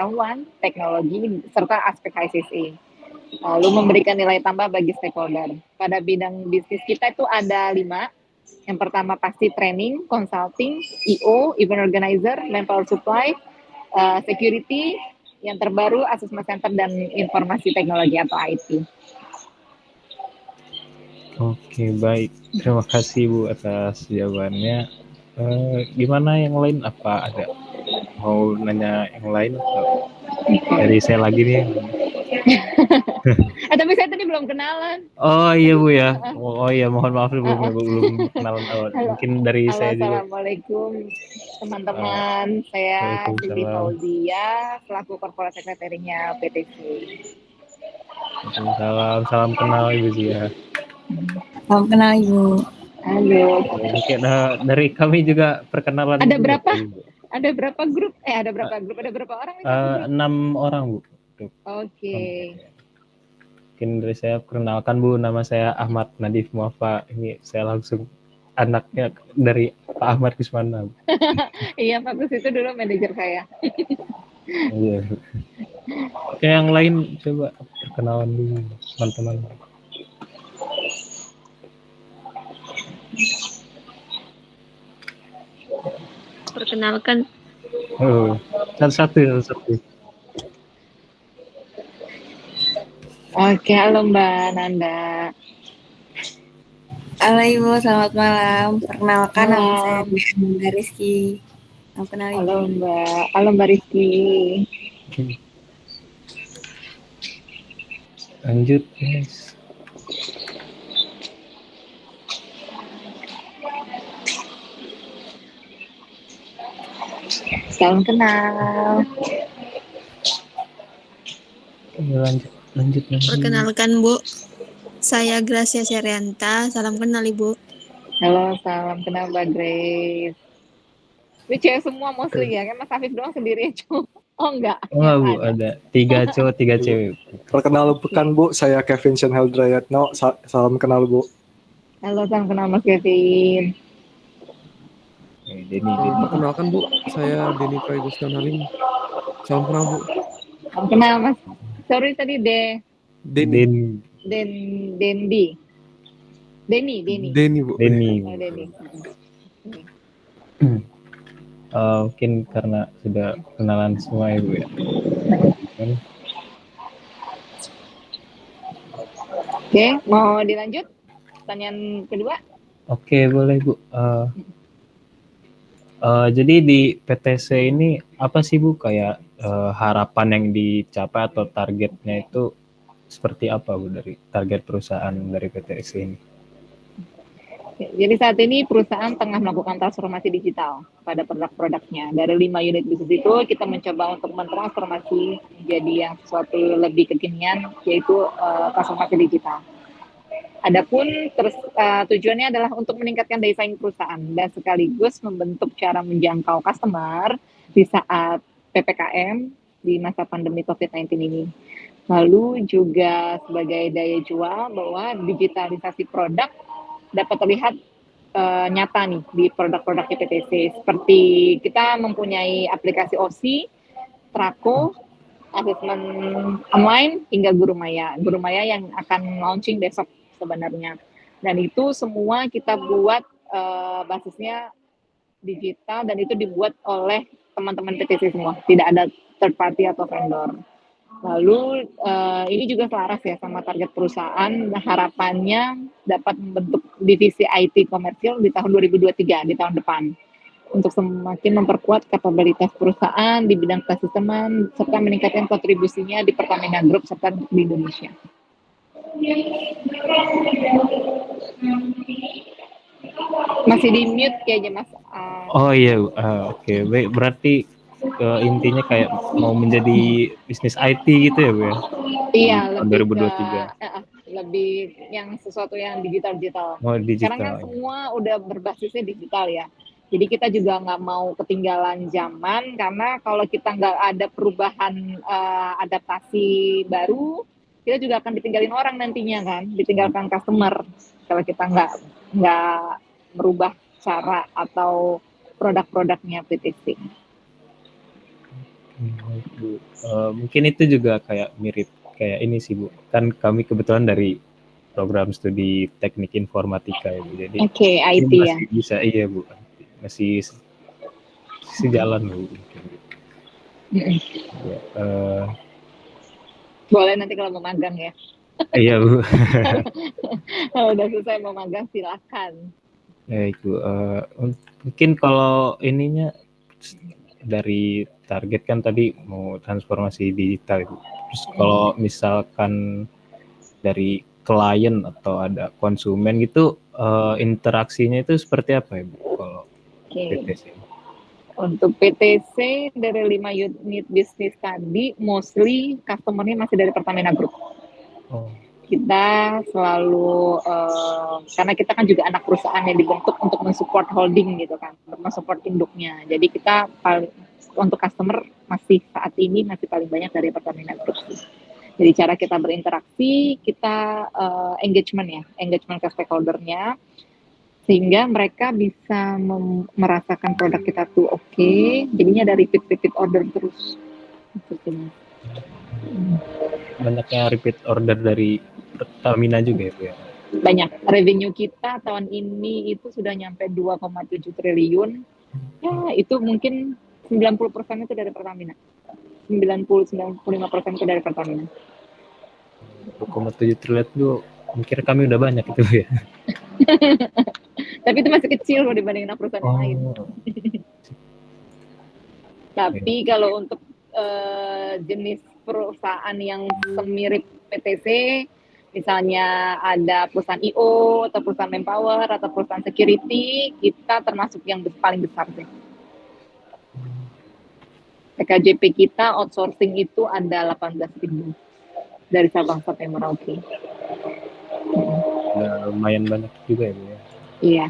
pengetahuan, teknologi, serta aspek HSSE. Lalu memberikan nilai tambah bagi stakeholder. Pada bidang bisnis kita itu ada 5. Yang pertama pasti training, consulting, EO, event organizer, manpower supply, security, yang terbaru assessment center dan informasi teknologi atau IT. Oke, baik. Terima kasih Bu atas jawabannya. Gimana yang lain? Apa ada mau nanya yang lain? Dari saya lagi nih. Tapi saya tadi belum kenalan. Oh iya Bu ya. Oh iya, mohon maaf belum kenalan awal. Halo, Mungkin dari halo, saya juga. assalamualaikum teman-teman. Saya Siti Waalaikumsalam. Fauzia, selaku korporat sekretarinya PTC. Waalaikumsalam. Salam kenal Ibu Zia. Salam kenal Ibu. Halo. Mungkin dari kami juga perkenalan Ada dulu berapa? kali, Bu. Ada berapa grup? Ada berapa grup? Ada berapa orang nih satu grup? 6 orang Bu. Oke. Mungkin dari saya perkenalkan Bu, nama saya Ahmad Nadif Muafa. Ini saya langsung anaknya dari Pak Ahmad Kismana. Iya, Pak Gus itu dulu manajer saya. Iya. Oke, yang lain coba perkenalan dulu teman-teman. Perkenalkan. Satu. Oke, halo Mbak Nanda. Halo Ibu, selamat malam. Perkenalkan nama saya Mbak Rizky. Salam kenal Ibu. Halo Mbak. Halo Mbak Rizky. Lanjut, guys. Salam kenal. Lanjut. Perkenalkan Bu, saya Gracia Serianta. Salam kenal Ibu. Halo, salam kenal Mbak Grace. Ini cewek semua mostly ya, kan Mas Afif doang sendiri cowok. Oh enggak. Oh Bu, ada 3 cowok 3 cewek. Perkenalkan Bu, saya Kevin Shenheldrayatno. Salam kenal Bu. Halo, salam kenal Mas Kevin. Denny. Perkenalkan Bu, saya Denny Praigustan Halim. Salam kenal Bu. Salam kenal Mas. Sorry tadi Denny Bu. Denny. Oh, Denny. Mungkin karena sudah kenalan semua ya Bu ya. Oke, mau dilanjut? Pertanyaan kedua? Oke, boleh Bu. Jadi di PTC ini apa sih Bu kayak harapan yang dicapai atau targetnya itu seperti apa Bu dari target perusahaan dari PTC ini? Jadi saat ini perusahaan tengah melakukan transformasi digital pada produk-produknya. Dari 5 unit bisnis itu kita mencoba untuk mentransformasi menjadi yang sesuatu lebih kekinian, yaitu transformasi digital. Adapun tujuannya adalah untuk meningkatkan daya saing perusahaan dan sekaligus membentuk cara menjangkau customer di saat PPKM di masa pandemi COVID-19 ini. Lalu juga sebagai daya jual bahwa digitalisasi produk dapat terlihat nyata nih di produk-produk PTC. Seperti kita mempunyai aplikasi OSI, Trako, asesmen online, hingga Guru Maya. Guru Maya yang akan launching besok sebenarnya. Dan itu semua kita buat basisnya digital dan itu dibuat oleh teman-teman PTC semua. Tidak ada third party atau vendor. Lalu ini juga selaras ya sama target perusahaan. Harapannya dapat membentuk divisi IT komersil di tahun 2023, di tahun depan, untuk semakin memperkuat kapabilitas perusahaan di bidang kesisteman serta meningkatkan kontribusinya di Pertamina Group serta di Indonesia. Masih di mute kayaknya Mas. Oh iya, oke. Baik, berarti intinya kayak mau menjadi bisnis IT gitu ya Bu ya? Iya, tahun 2023. Lebih yang sesuatu yang digital. Oh, digital. Sekarang kan semua udah berbasisnya digital ya. Jadi kita juga nggak mau ketinggalan zaman, karena kalau kita nggak ada perubahan adaptasi baru, kita juga akan ditinggalin orang nantinya kan, ditinggalkan customer kalau kita nggak merubah cara atau produk-produknya PTC. Baik, Bu. Mungkin itu juga kayak mirip kayak ini sih, Bu. Kan kami kebetulan dari program studi teknik informatika ya, Bu. Jadi Oke, ini IT ya. masih bisa, iya Bu, masih sejalan Bu. Mungkin. Ya, Boleh nanti kalau mau magang ya. iya Bu. Kalau udah selesai mau magang silakan. Baik Bu. Mungkin kalau ininya dari target kan tadi mau transformasi digital Bu. Terus kalau misalkan dari klien atau ada konsumen gitu, interaksinya itu seperti apa ya Bu kalau Oke. PTC? Untuk PTC dari 5 unit bisnis tadi, mostly customer-nya masih dari Pertamina Group. Oh, Kita selalu, karena kita kan juga anak perusahaan yang dibentuk untuk mensupport holding gitu kan, untuk mensupport induknya. Jadi kita untuk customer masih saat ini masih paling banyak dari Pertamina Group sih. Jadi cara kita berinteraksi, kita engagement ke stakeholder-nya, sehingga mereka bisa merasakan produk kita tuh oke, jadinya ada repeat order terus. banyaknya repeat order dari Pertamina juga ya Bu ya? Banyak. Revenue kita tahun ini itu sudah nyampe 2,7 triliun. Ya, itu mungkin 90% itu dari Pertamina. 90-95% itu dari Pertamina. 2,7 triliun itu mikir kami udah banyak itu Bu ya? Tapi itu masih kecil loh dibandingin perusahaan yang lain. Oh, Tapi kalau untuk jenis perusahaan yang semirip PTC, misalnya ada perusahaan IO atau perusahaan Manpower atau perusahaan security, kita termasuk yang paling besar sih. PKJP kita outsourcing itu ada 18.000 dari Sabang sampai Merauke. udah lumayan banyak juga ya Bu ya? Iya.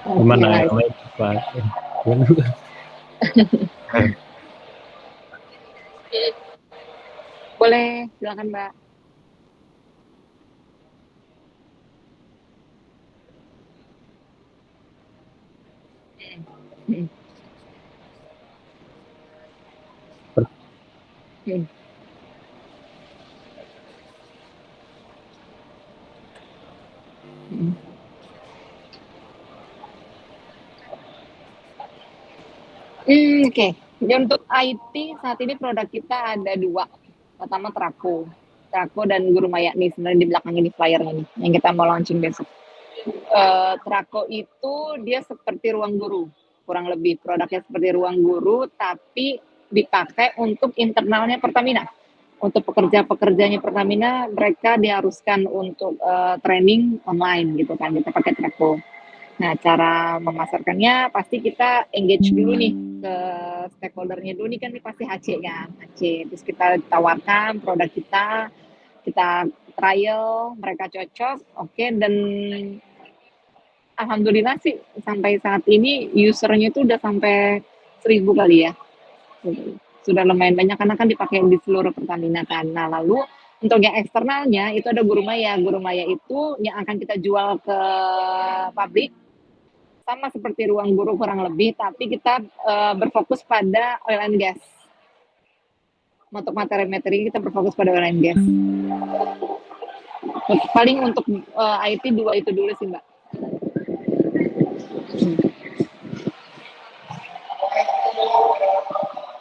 Gimana Oke, yang lain Pak? Gimana Bu? boleh, silakan Mbak. Hmm. Hmm. Hmm. Oke. Jadi untuk IT saat ini produk kita ada 2. Pertama Trako dan Guru Mayakni, sebenarnya di belakang ini flyernya nih, yang kita mau launching besok. Trako itu dia seperti ruang guru, kurang lebih produknya seperti ruang guru, tapi dipakai untuk internalnya Pertamina. Untuk pekerja-pekerjanya Pertamina, mereka diharuskan untuk training online gitu kan, kita pakai Trako. Nah, cara memasarkannya pasti kita engage dulu nih ke stakeholder-nya dulu nih, kan ini pasti HC kan, HC. Terus kita tawarkan produk kita trial, mereka cocok, oke, dan alhamdulillah sih sampai saat ini usernya itu udah sampai 1.000 kali ya. Sudah lumayan banyak karena kan dipakai di seluruh Pertamina kan. Nah, lalu untuk yang eksternalnya itu ada Guru Maya. Guru Maya itu yang akan kita jual ke pabrik, sama seperti ruang guru kurang lebih, tapi kita berfokus pada oil and gas. Untuk materi-materi kita berfokus pada oil and gas. Paling untuk IT 2 itu dulu sih Mbak.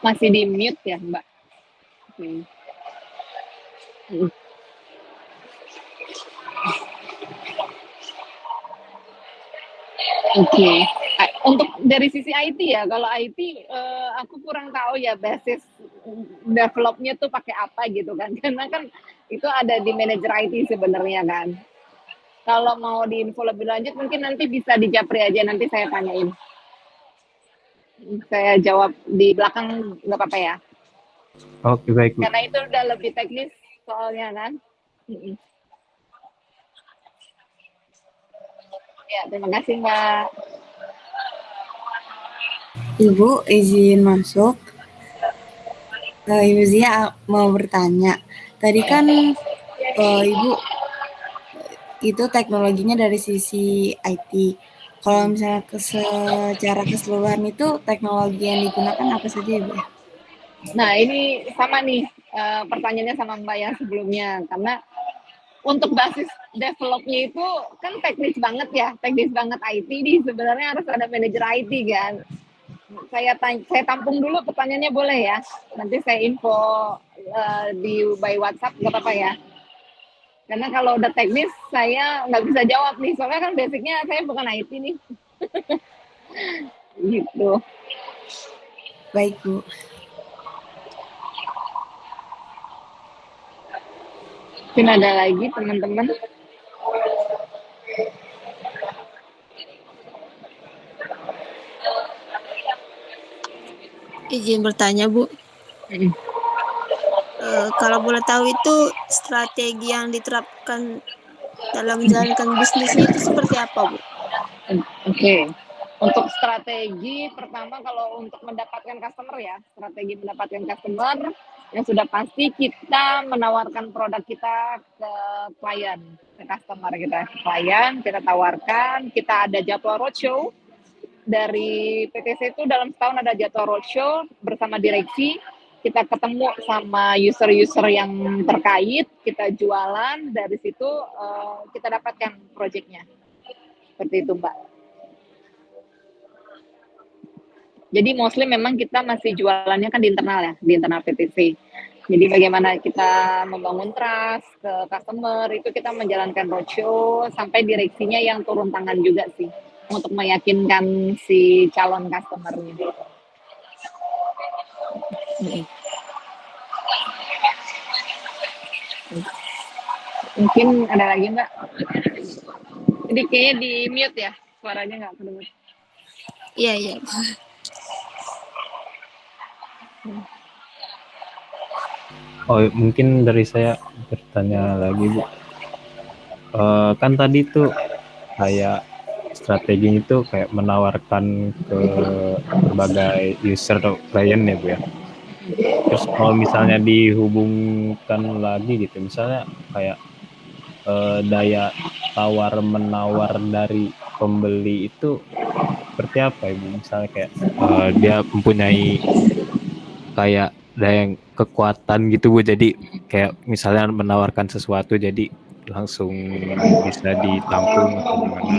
Masih di mute ya Mbak. Oke. Untuk dari sisi IT ya, kalau IT aku kurang tahu ya basis developnya tuh pakai apa gitu kan, karena kan itu ada di manajer IT sebenarnya kan. Kalau mau diinfo lebih lanjut mungkin nanti bisa di Japri aja, nanti saya tanyain. Saya jawab di belakang nggak apa-apa ya? Oke, baik Bu. Karena itu udah lebih teknis soalnya kan. Ya, terima kasih Mbak. Ibu izin masuk. Ibu Zia mau bertanya. Tadi kan Ibu itu teknologinya dari sisi IT. Kalau misalnya secara keseluruhan itu teknologi yang digunakan apa saja ya, Bu? Nah, ini sama nih pertanyaannya sama Mbak yang sebelumnya, karena untuk basis developnya itu kan teknis banget IT nih, sebenarnya harus ada manajer IT kan. Saya tampung dulu pertanyaannya, boleh ya? Nanti saya info by WhatsApp, nggak apa-apa ya? Karena kalau udah teknis saya nggak bisa jawab nih, soalnya kan basicnya saya bukan IT nih. Gitu. Baik, Bu. Mungkin ada lagi teman-teman? Izin bertanya, Bu. Kalau boleh tahu itu strategi yang diterapkan dalam menjalankan bisnisnya itu seperti apa, Bu? Oke. Untuk strategi pertama, kalau untuk mendapatkan customer ya, strategi mendapatkan customer yang sudah pasti kita menawarkan produk kita ke klien, ke customer kita, ke klien kita tawarkan, kita ada jadwal roadshow dari PTC itu dalam setahun ada jadwal roadshow bersama direksi, kita ketemu sama user-user yang terkait, kita jualan, dari situ kita dapatkan proyeknya. Seperti itu, Mbak. Jadi mostly memang kita masih jualannya kan di internal ya, di internal PTC. Jadi bagaimana kita membangun trust ke customer, itu kita menjalankan roadshow sampai direksinya yang turun tangan juga sih, untuk meyakinkan si calon customer-nya. Mungkin ada lagi, Mbak? Jadi kayaknya di mute ya, suaranya nggak kedengar. Iya. Oh, mungkin dari saya bertanya lagi, Bu. Kan tadi tuh kayak strategi itu kayak menawarkan ke berbagai user atau klien ya, Bu ya. Terus kalau misalnya dihubungkan lagi gitu, misalnya kayak daya tawar menawar dari pembeli itu seperti apa, Ibu? Misalnya kayak dia mempunyai kayak daya kekuatan gitu, Bu. Jadi kayak misalnya menawarkan sesuatu jadi langsung bisa ditampung atau gimana?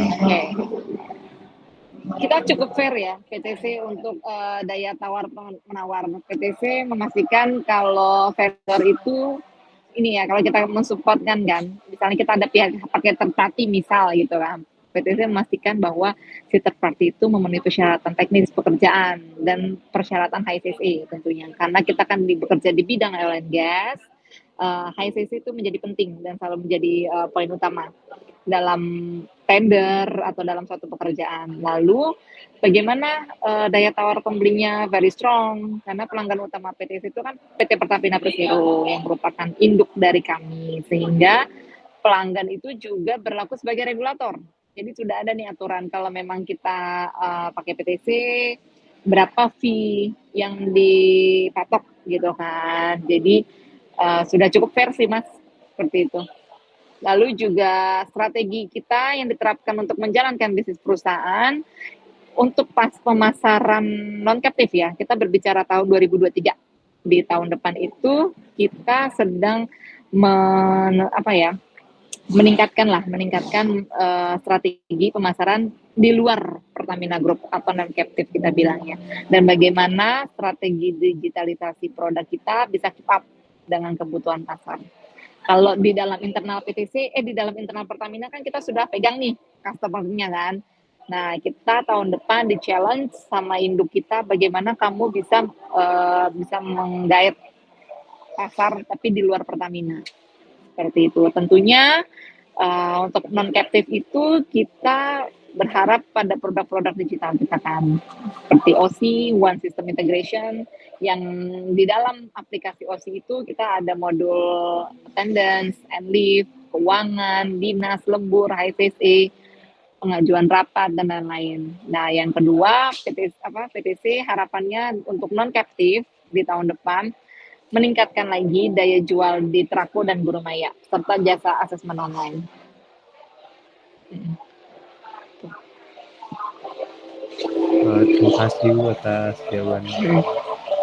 Kita cukup fair ya PTC untuk daya tawar menawar. PTC memastikan kalau vendor itu ini ya, kalau kita mensupport kan, misalnya kita ada pihak pakai third party misal gitu kan, PTC memastikan bahwa si third party itu memenuhi persyaratan teknis pekerjaan dan persyaratan HSSE tentunya, karena kita kan bekerja di bidang oil and gas. HSSE itu menjadi penting dan selalu menjadi poin utama dalam tender atau dalam suatu pekerjaan. Lalu bagaimana daya tawar pembelinya very strong, karena pelanggan utama PTC itu kan PT Pertamina Persero yang merupakan induk dari kami, sehingga pelanggan itu juga berlaku sebagai regulator. Jadi sudah ada nih aturan kalau memang kita pakai PTC, berapa fee yang dipatok gitu kan. Jadi sudah cukup fair sih, Mas, seperti itu. Lalu juga strategi kita yang diterapkan untuk menjalankan bisnis perusahaan untuk pas pemasaran non-captive ya, kita berbicara tahun 2023. Di tahun depan itu kita sedang meningkatkan strategi pemasaran di luar Pertamina Group atau non-captive kita bilangnya. Dan bagaimana strategi digitalisasi produk kita bisa keep up dengan kebutuhan pasar. Kalau di dalam internal PTC, di dalam internal Pertamina kan kita sudah pegang nih customer-nya kan. Nah, kita tahun depan di challenge sama induk kita bagaimana kamu bisa menggait pasar tapi di luar Pertamina. Seperti itu. Tentunya untuk non-captive itu kita berharap pada produk-produk digital kita kan, seperti OC, One System Integration, yang di dalam aplikasi OC itu kita ada modul attendance, and leave, keuangan, dinas, lembur, HSSE, pengajuan rapat, dan lain-lain. Nah, yang kedua, PTC harapannya untuk non-captive di tahun depan, meningkatkan lagi daya jual di Trako dan Guru Maya, serta jasa asesmen online. Terima kasih Bu atas jawabannya.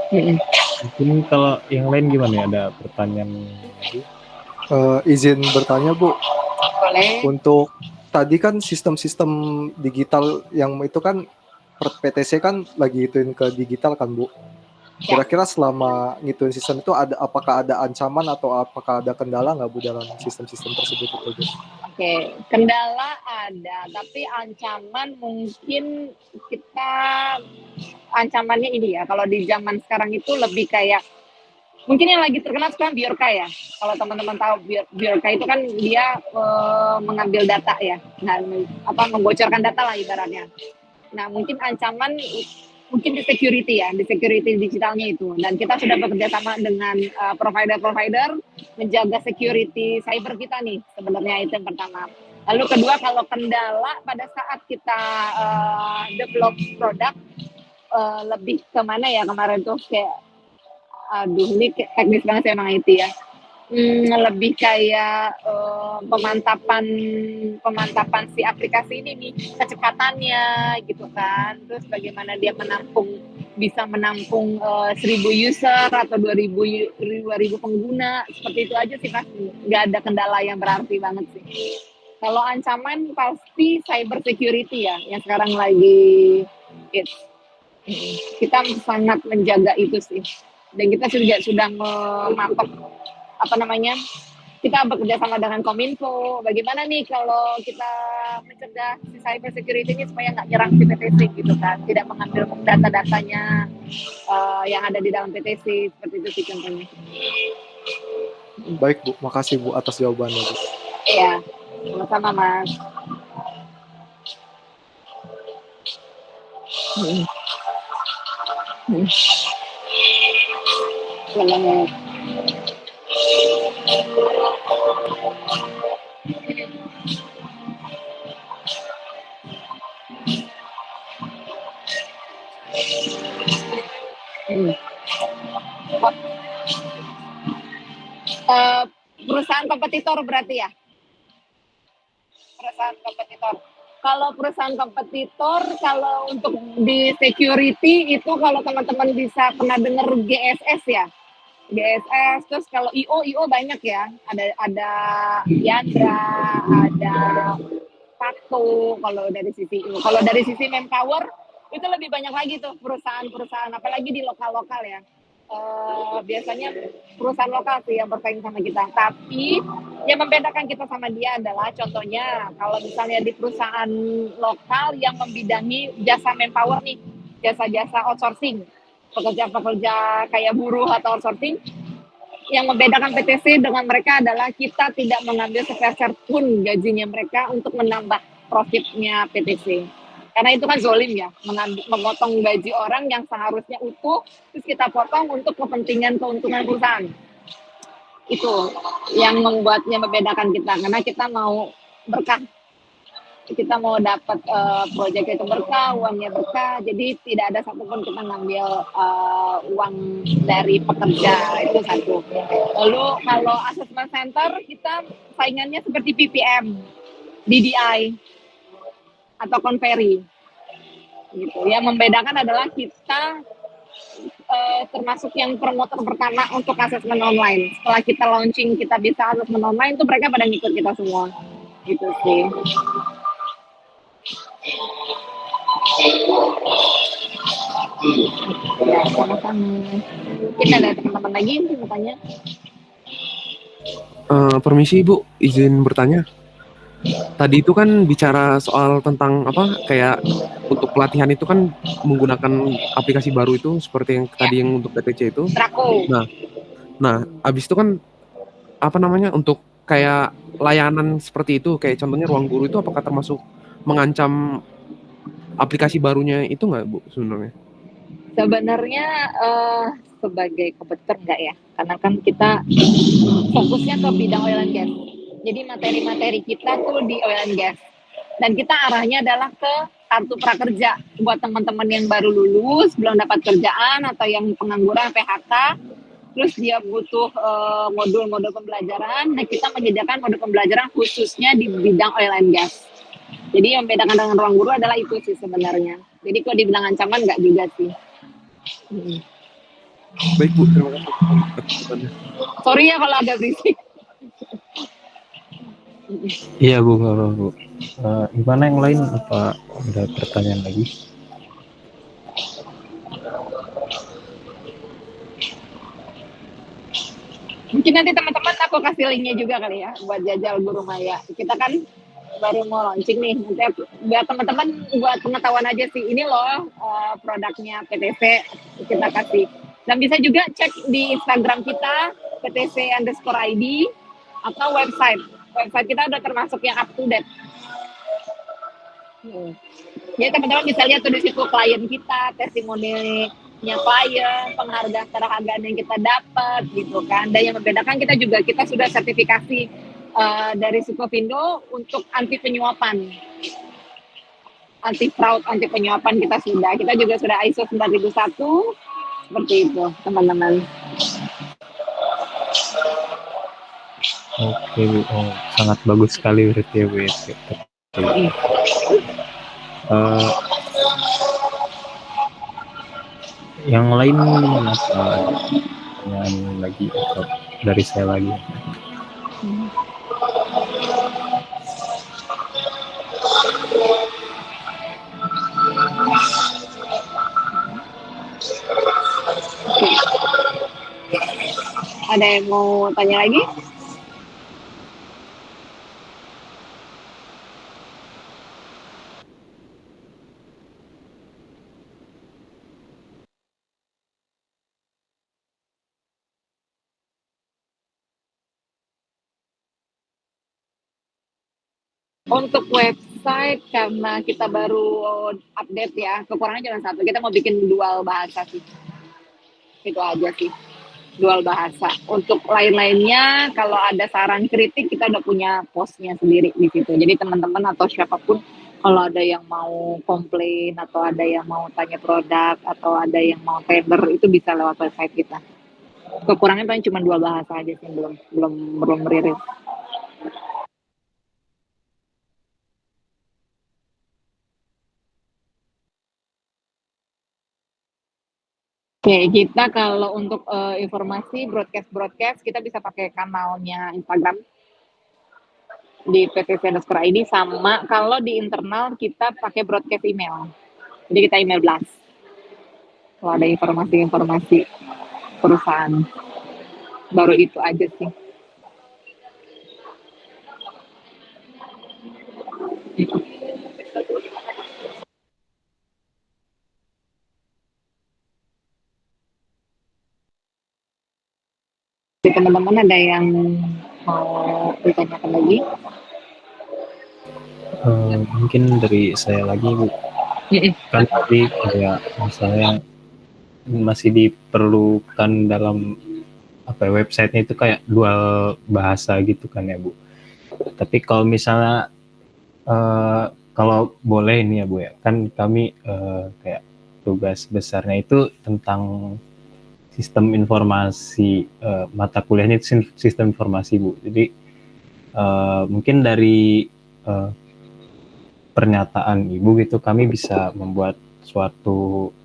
Mm-mm. Mungkin kalau yang lain gimana ya? Ada pertanyaan lagi? Izin bertanya Bu, Boleh. untuk tadi kan sistem-sistem digital yang itu kan PTC kan lagi ituin ke digital kan Bu. Kira-kira selama ngituin sistem itu apakah ada ancaman atau apakah ada kendala nggak Bu dalam sistem-sistem tersebut itu Bu? Oke, kendala ada, tapi ancaman mungkin kita ancamannya ini ya. Kalau di zaman sekarang itu lebih kayak mungkin yang lagi terkenal sekarang Bjorka ya. Kalau teman-teman tahu Bjorka itu kan dia mengambil data ya, dan membocorkan data lah ibaratnya. Nah, mungkin ancaman mungkin di security ya, di security digitalnya itu. Dan kita sudah bekerja sama dengan provider-provider menjaga security cyber kita nih, sebenarnya itu yang pertama. Lalu kedua, kalau kendala pada saat kita develop produk, lebih kemana ya kemarin tuh kayak, aduh ini teknis banget sih emang IT ya. Lebih kayak pemantapan si aplikasi ini nih, kecepatannya gitu kan, terus bagaimana dia bisa menampung 1.000 user atau 2.000 pengguna, seperti itu aja sih Mas, nggak ada kendala yang berarti banget sih. Kalau ancaman pasti cyber security ya, yang sekarang lagi hits. Kita sangat menjaga itu sih, dan kita juga sudah mematok kita bekerja sama dengan Kominfo. Bagaimana nih kalau kita mencegah si cyber security ini supaya nggak nyerang si PTC gitu kan, tidak mengambil data-datanya yang ada di dalam PTC, seperti itu sih contohnya. Baik Bu, makasih Bu atas jawabannya Bu. Iya, sama-sama Mas. Selamat. Perusahaan kompetitor berarti ya? Perusahaan kompetitor. Kalau perusahaan kompetitor, kalau untuk di security itu kalau teman-teman bisa pernah dengar GSS ya? GSS, terus kalau IO banyak ya, ada Yandra, ada Pakto kalau dari sisi IO. Kalau dari sisi Manpower itu lebih banyak lagi tuh perusahaan-perusahaan, apalagi di lokal-lokal ya. Biasanya perusahaan lokal sih yang bersaing sama kita. Tapi yang membedakan kita sama dia adalah contohnya kalau misalnya di perusahaan lokal yang membidangi jasa Manpower nih, jasa-jasa outsourcing, pekerja-pekerja kayak buruh atau outsourcing, yang membedakan PTC dengan mereka adalah kita tidak mengambil sepeser pun gajinya mereka untuk menambah profitnya PTC. Karena itu kan zolim ya, memotong gaji orang yang seharusnya utuh, terus kita potong untuk kepentingan keuntungan perusahaan. Itu yang membedakan kita, karena kita mau berkah. Kita mau dapat proyek itu berkah, uangnya berkah, jadi tidak ada satupun kita ngambil uang dari pekerja, itu satu. Lalu kalau assessment center, kita saingannya seperti PPM, DDI, atau Conferry. Gitu. Yang membedakan adalah kita termasuk yang promotor pertama untuk assessment online. Setelah kita launching, kita bisa assessment online, itu mereka pada ngikut kita semua. Gitu sih. Ya, sama-sama. Mungkin ada teman-teman lagi yang mau tanya? Permisi Bu, izin bertanya. Tadi itu kan bicara soal tentang kayak untuk pelatihan itu kan menggunakan aplikasi baru itu seperti yang tadi yang untuk PTC itu. Trako. Nah, abis itu kan untuk kayak layanan seperti itu, kayak contohnya Ruang Guru itu apakah termasuk mengancam aplikasi barunya itu nggak Bu sebenarnya? Sebenarnya sebagai kompetitor enggak ya, karena kan kita fokusnya ke bidang oil and gas. Jadi materi-materi kita tuh di oil and gas. Dan kita arahnya adalah ke kartu prakerja buat teman-teman yang baru lulus, belum dapat kerjaan, atau yang pengangguran PHK, terus dia butuh modul-modul pembelajaran. Nah, kita menyediakan modul pembelajaran khususnya di bidang oil and gas. Jadi yang membedakan dengan Ruang Guru adalah itu sih sebenarnya. Jadi kalau dibilang ancaman nggak juga sih. Baik Bu, terima kasih atas jawabannya. Sorry ya kalau agak berisik. Iya Bu, nggak apa-apa Bu. Gimana yang lain? Apa ada pertanyaan lagi? Mungkin nanti teman-teman aku kasih linknya juga kali ya buat jajal Guru Maya. Kita kan baru mau launching nih. Nanti buat teman-teman buat pengetahuan aja sih. Ini loh produknya PTC kita kasih. Dan bisa juga cek di Instagram kita PTC_ID atau website. Website kita udah termasuk yang up to date. Jadi teman-teman bisa lihat tuh di situ klien kita, testimonialnya klien, penghargaan yang kita dapat gitu kan. Dan yang membedakan kita sudah sertifikasi dari Sukovindo untuk anti penyuapan. Anti fraud, anti penyuapan kita juga sudah ISO 9001 seperti itu, teman-teman. Oke Bu, sangat bagus sekali berarti ya Bu. Yang lain gimana Pak? Pertanyaan lagi atau dari saya lagi? Ada yang mau tanya lagi? Untuk website, karena kita baru update ya, kekurangannya cuma satu, kita mau bikin dual bahasa sih. Itu aja sih, dual bahasa. Untuk lain-lainnya, kalau ada saran kritik, kita udah punya postnya sendiri di situ. Jadi teman-teman atau siapapun, kalau ada yang mau komplain, atau ada yang mau tanya produk, atau ada yang mau tender, itu bisa lewat website kita. Kekurangannya paling cuma 2 bahasa aja sih, belum rilis. Oke, kita kalau untuk informasi broadcast kita bisa pakai kanalnya Instagram di PTC_ID, sama kalau di internal kita pakai broadcast email. Jadi kita email blast kalau ada informasi perusahaan. Baru itu aja sih. Jadi teman-teman ada yang mau ditanyakan lagi? Mungkin dari saya lagi Bu. Kan tadi kayak misalnya masih diperlukan dalam websitenya itu kayak dual bahasa gitu kan ya Bu. Tapi kalau misalnya kalau boleh nih ya Bu ya, kan kami kayak tugas besarnya itu tentang sistem informasi, mata kuliahnya itu sistem informasi Bu. Jadi mungkin dari pernyataan Ibu gitu kami bisa membuat suatu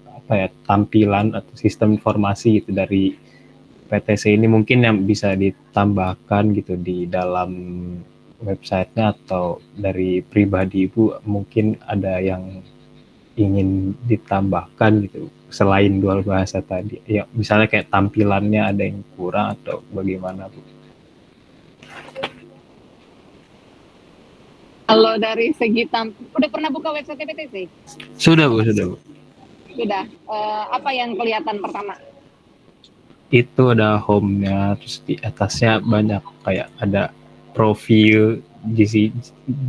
tampilan atau sistem informasi gitu dari PTC ini, mungkin yang bisa ditambahkan gitu di dalam websitenya, atau dari pribadi Ibu mungkin ada yang ingin ditambahkan gitu selain dual bahasa tadi ya, misalnya kayak tampilannya ada yang kurang atau bagaimana Bu? Kalau dari segi udah pernah buka website PTC? Sudah Bu. Sudah. Apa yang kelihatan pertama? Itu ada home-nya, terus di atasnya banyak kayak ada profil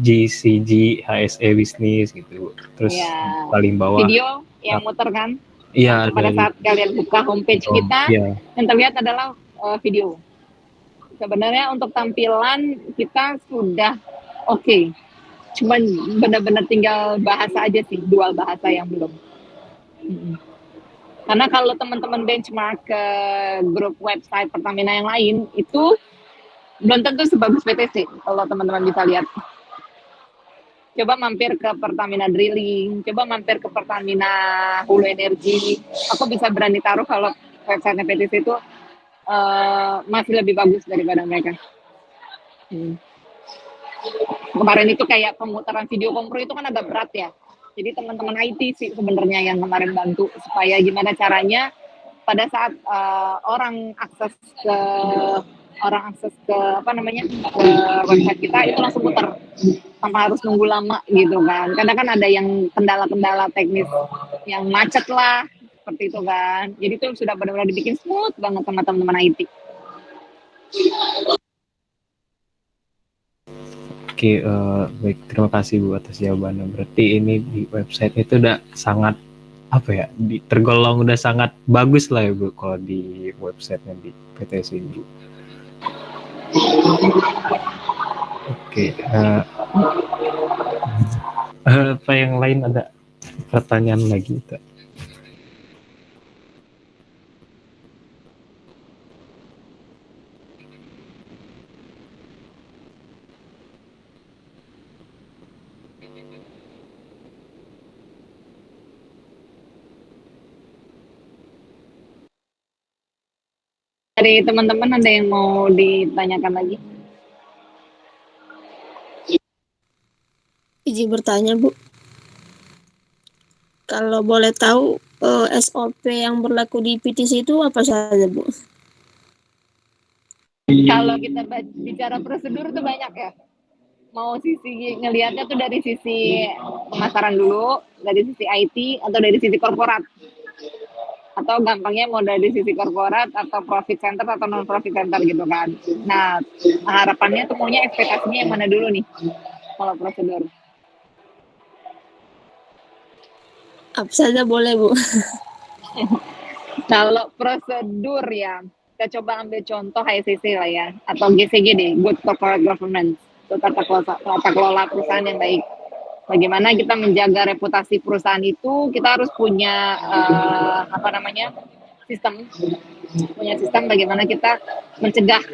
GCG HSE bisnis gitu. Terus ya, paling bawah video yang muter kan? Iya. Pada saat kalian buka homepage kita, yang terlihat adalah video. Sebenarnya untuk tampilan kita sudah oke. Cuman benar-benar tinggal bahasa aja sih, dual bahasa yang belum. Karena kalau teman-teman benchmark ke grup website Pertamina yang lain, itu belum tentu sebagus PTC, kalau teman-teman bisa lihat. coba mampir ke Pertamina Drilling, coba mampir ke Pertamina Hulu Energi. Aku bisa berani taruh kalau website PTC itu masih lebih bagus daripada mereka. Kemarin itu kayak pemutaran video kompro itu kan agak berat ya. Jadi teman-teman IT sih sebenarnya yang kemarin bantu supaya gimana caranya pada saat orang akses ke apa namanya ke website kita itu langsung muter tanpa harus nunggu lama gitu kan. Kadang kan ada yang kendala-kendala teknis yang macet lah seperti itu kan. Jadi itu sudah benar-benar dibikin smooth banget sama teman-teman IT. Oke, baik, terima kasih Bu atas jawabannya. Berarti ini di website itu udah sangat apa ya, tergolong udah sangat bagus lah ya Bu kalau di websitenya di PTSI Bu. Oke, apa yang lain, ada pertanyaan lagi? Dari teman-teman ada yang mau ditanyakan lagi? Izin bertanya, Bu. Kalau boleh tahu SOP yang berlaku di PTC itu apa saja, Bu? Kalau kita bicara prosedur itu banyak ya. Mau sisi ngelihatnya tuh dari sisi pemasaran dulu, dari sisi IT atau dari sisi korporat. Atau gampangnya mau dari sisi korporat atau profit center atau non profit center gitu kan. Nah, harapannya tuh maunya ekspektasinya yang mana dulu nih kalau prosedur? Apa saja boleh, Bu. Kalau prosedur ya, kita coba ambil contoh HSCC lah ya, atau GCG deh, Good Corporate Governance, itu tata kelola perusahaan yang baik. Bagaimana kita menjaga reputasi perusahaan itu, kita harus punya sistem, bagaimana kita mencegah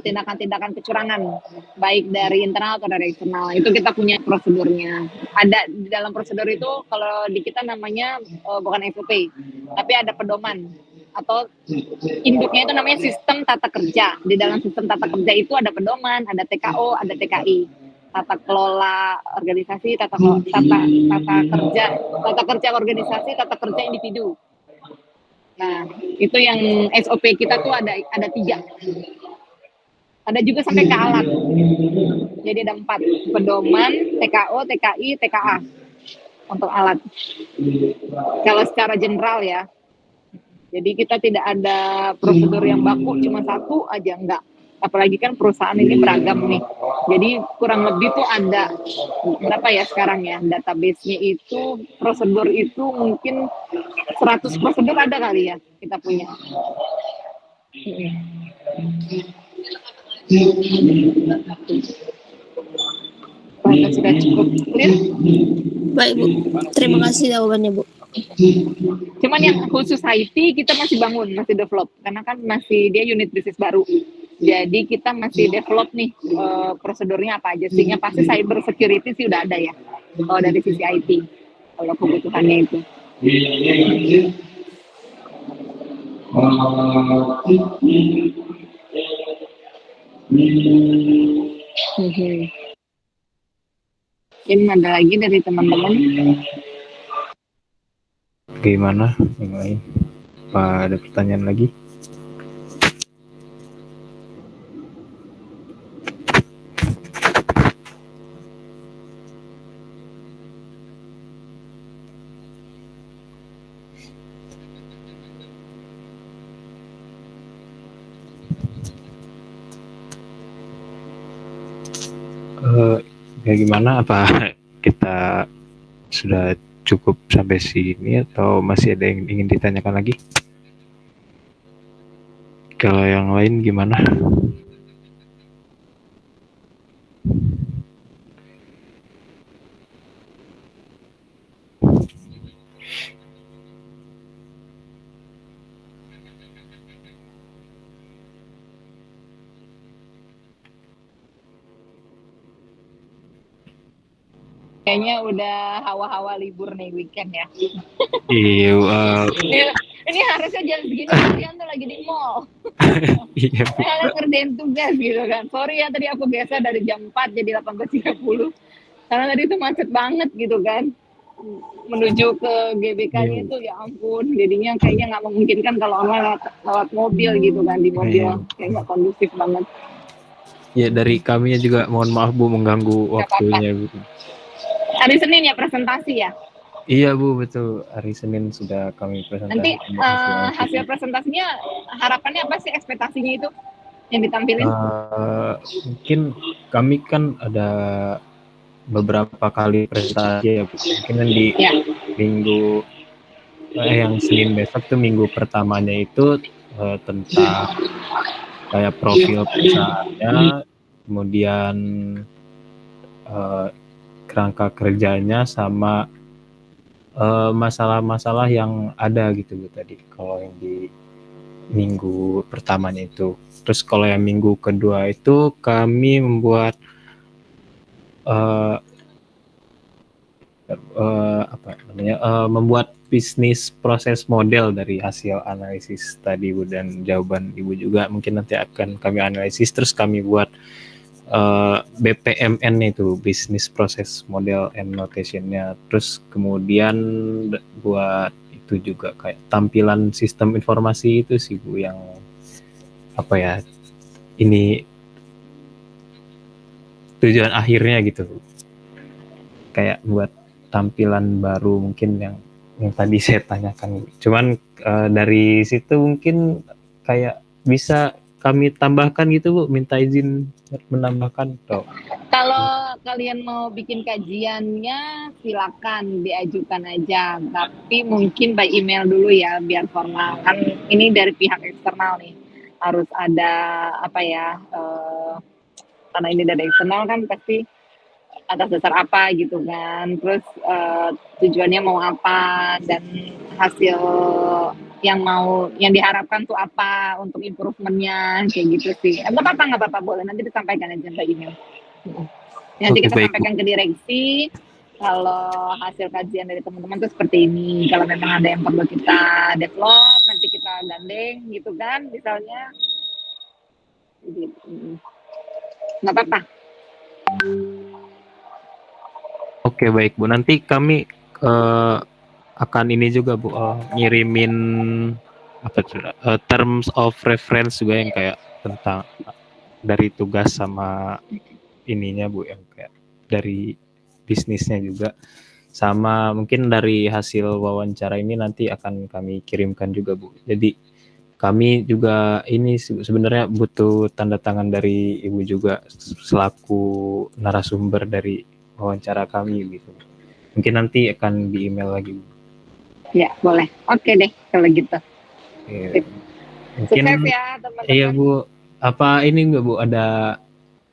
tindakan-tindakan kecurangan, baik dari internal atau dari eksternal. Itu kita punya prosedurnya. Ada di dalam prosedur itu, kalau di kita namanya bukan SOP, tapi ada pedoman atau induknya itu namanya sistem tata kerja. Di dalam sistem tata kerja itu ada pedoman, ada TKO, ada TKI. Tata kelola organisasi, tata kerja organisasi, tata kerja individu. Nah, itu yang SOP kita tuh ada 3. Ada juga sampai ke alat. Jadi ada 4, pedoman, TKO, TKI, TKA untuk alat. Kalau secara general ya. Jadi kita tidak ada prosedur yang baku cuma satu aja, enggak. Apalagi kan perusahaan ini beragam nih. Jadi kurang lebih tuh ada berapa ya sekarang ya, database-nya itu, prosedur itu mungkin 100 prosedur ada kali ya kita punya. Sudah cukup clear? Baik, Bu. Terima kasih jawabannya, Bu. Cuman yang khusus IT kita masih bangun, masih develop, karena kan masih dia unit bisnis baru. Jadi kita masih develop nih prosedurnya apa aja. Sehingga pasti cyber security sih udah ada ya, kalau dari sisi IT, kalau kebutuhannya itu. Mungkin ada lagi dari teman-teman? Gimana yang lain? Apa ada pertanyaan lagi? Ya gimana, apa kita sudah cukup sampai sini atau masih ada yang ingin ditanyakan lagi? Kalau yang lain gimana? Kayaknya udah hawa-hawa libur nih weekend ya. Iya, Ini harusnya jam segini kalian tuh lagi di mall. iya Bu. Kalian ngerjain tugas gitu kan. Sorry ya tadi aku geser dari jam 4 jadi 18.30. Karena tadi itu macet banget gitu kan. Menuju ke GBK-nya Iya. itu ya ampun. Jadinya kayaknya nggak memungkinkan kalau online lewat mobil gitu kan. Di mobil Iya. kayak nggak kondusif banget. Ya dari kami juga mohon maaf Bu mengganggu Nggak apa-apa. waktunya Bu. Hari Senin ya presentasi ya. Iya Bu, betul. Hari Senin sudah kami Nanti presentasi hasil presentasinya harapannya apa sih, ekspektasinya itu yang ditampilin? mungkin kami kan ada beberapa kali presentasi ya Bu. Mungkin kan di Ya. minggu yang Senin besok tuh minggu pertamanya itu tentang kayak profil perusahaannya, kemudian kerangka kerjanya sama masalah-masalah yang ada gitu Bu tadi kalau yang di minggu pertamanya itu. Terus kalau yang minggu kedua itu kami membuat membuat bisnis proses model dari hasil analisis tadi Bu, dan jawaban Ibu juga mungkin nanti akan kami analisis terus kami buat BPMN itu, Business Process Model and Notation-nya. Terus kemudian buat itu juga kayak tampilan sistem informasi itu sih Bu, yang apa ya, ini tujuan akhirnya gitu Bu. Kayak buat tampilan baru mungkin yang tadi saya tanyakan. Cuman dari situ mungkin kayak bisa kami tambahkan gitu Bu, minta izin menambahkan toh. Kalau kalian mau bikin kajiannya silakan diajukan aja, tapi mungkin by email dulu ya biar formal. Kan ini dari pihak eksternal nih, harus ada apa ya, karena ini dari eksternal kan pasti atas dasar apa gitu kan, terus tujuannya mau apa dan hasil yang diharapkan tuh apa untuk improvementnya kayak gitu sih. Nggak apa-apa boleh nanti disampaikan aja by email. Nanti kita sampaikan ke direksi kalau hasil kajian dari teman-teman tuh seperti ini. Kalau memang ada yang perlu kita develop, nanti kita gandeng gitu kan, misalnya. Nggak apa-apa. Oke baik Bu, nanti kami akan ini juga Bu, ngirimin apa terms of reference juga yang kayak tentang dari tugas sama ininya Bu, yang kayak dari bisnisnya juga, sama mungkin dari hasil wawancara ini nanti akan kami kirimkan juga Bu. Jadi kami juga ini sebenarnya butuh tanda tangan dari Ibu juga selaku narasumber dari wawancara kami gitu. Mungkin nanti akan di email lagi Bu. Ya boleh, oke deh kalau gitu. Oke. Mungkin sukses ya teman-teman. Iya Bu, apa ini enggak Bu, ada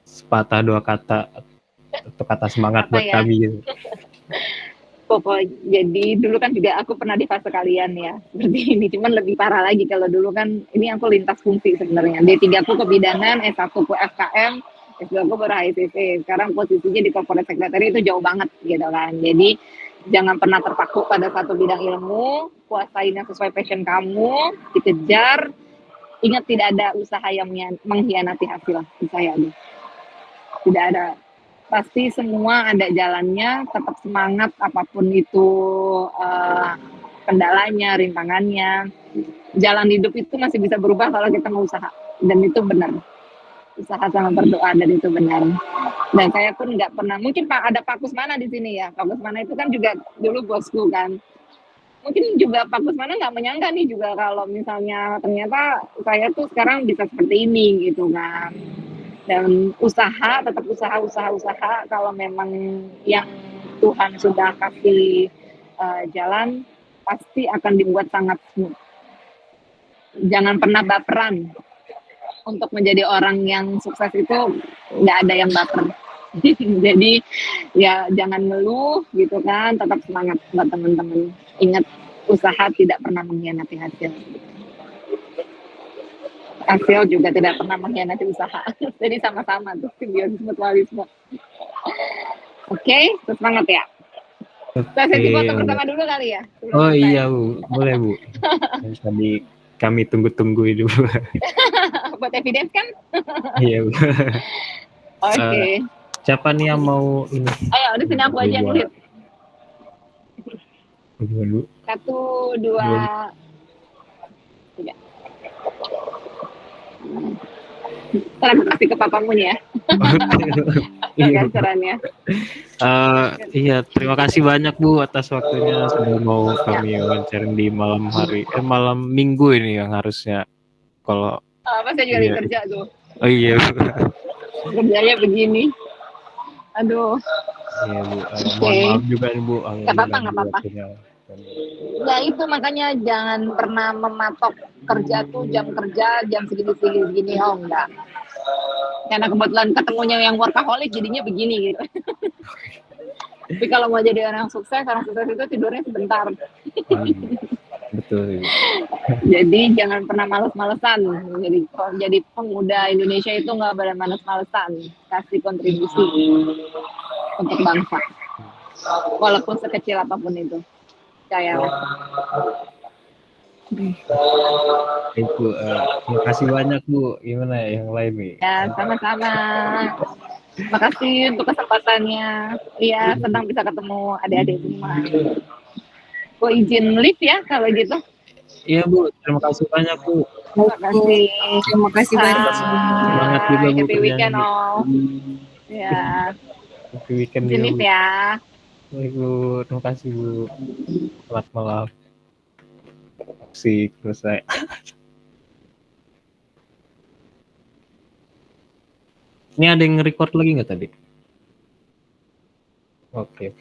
sepatah dua kata atau kata semangat Apa buat ya? kami gitu? Jadi dulu kan juga aku pernah di fase kalian ya seperti ini, cuman lebih parah lagi. Kalau dulu kan ini aku lintas fungsi sebenarnya, D3 aku kebidanan, S1 aku FKM, S2 aku baru HICC. Sekarang posisinya di corporate secretary, itu jauh banget gitu kan. Jadi jangan pernah terpaku pada satu bidang ilmu, kuasain yang sesuai passion kamu, dikejar. Ingat, tidak ada usaha yang mengkhianati hasil, percaya deh. Tidak ada, pasti semua ada jalannya. Tetap semangat apapun itu kendalanya, rintangannya. Jalan hidup itu masih bisa berubah kalau kita mau usaha, dan itu benar. Usaha sama berdoa, dan itu benar. Dan saya pun nggak pernah, mungkin ada Pak Kusmana di sini ya. Pak Kusmana itu kan juga dulu bosku kan. Mungkin juga Pak Kusmana nggak menyangka nih juga kalau misalnya ternyata saya tuh sekarang bisa seperti ini gitu kan. Dan usaha, tetap usaha. Kalau memang yang Tuhan sudah kasih jalan, pasti akan dibuat sangat smooth. Jangan pernah baperan. Untuk menjadi orang yang sukses itu nggak ada yang baper. Jadi ya jangan ngeluh gitu kan, tetap semangat buat teman-teman. Ingat, usaha tidak pernah mengkhianati hasil. Hasil juga tidak pernah mengkhianati usaha. Jadi sama-sama tuh, simbiosis mutualisme. Oke, semangat ya. Kita sesi foto Oke. pertama dulu kali ya. sebelum Oh selesai. iya Bu, boleh Bu. Yang tadi kami tunggu-tunggu itu Bu. Buat evidence kan? Iya Bu. Oke. Siapa nih yang mau ini? Ayo, di sini aku aja yang buat lead. dulu. 1, 2, 3. Ntar aku kasih ke papamu ya. Iya. Gancarannya. Iya, terima kasih banyak Bu atas waktunya sudah mau kami wawancarin di malam Minggu ini yang harusnya kalau Apa saya juga lagi iya. kerja tuh. Oh iya. Kerjanya begini. Aduh. Iya Bu, Oke. mohon maaf juga nih Bu, Nggak apa-apa, nggak apa-apa. waktunya. Ya itu makanya jangan pernah mematok kerja tuh jam kerja jam segini. Oh enggak. Karena kebetulan ketemunya yang workaholic jadinya begini gitu. Tapi kalau mau jadi orang sukses itu tidurnya sebentar. Betul Bu. Jadi jangan pernah males-malesan. Jadi pemuda Indonesia itu nggak boleh males-malesan. Kasih kontribusi untuk bangsa. Walaupun sekecil apapun itu. Percayalah. Ibu, terima kasih banyak Bu. Gimana ya yang lain nih? Ya, sama-sama. Makasih untuk kesempatannya. Iya, senang bisa ketemu adik-adik semua. Gue izin live ya kalau gitu. Iya Bu, terima kasih banyak Bu. Terima kasih. Terima kasih banyak. Semangat juga Bu. Happy weekend kerjanya, Bu. all. Ya, Happy weekend izin juga live Bu. ya. Baik Bu, terima kasih Bu. Selamat malam. Selesai. Ini ada yang record lagi nggak tadi? Oke.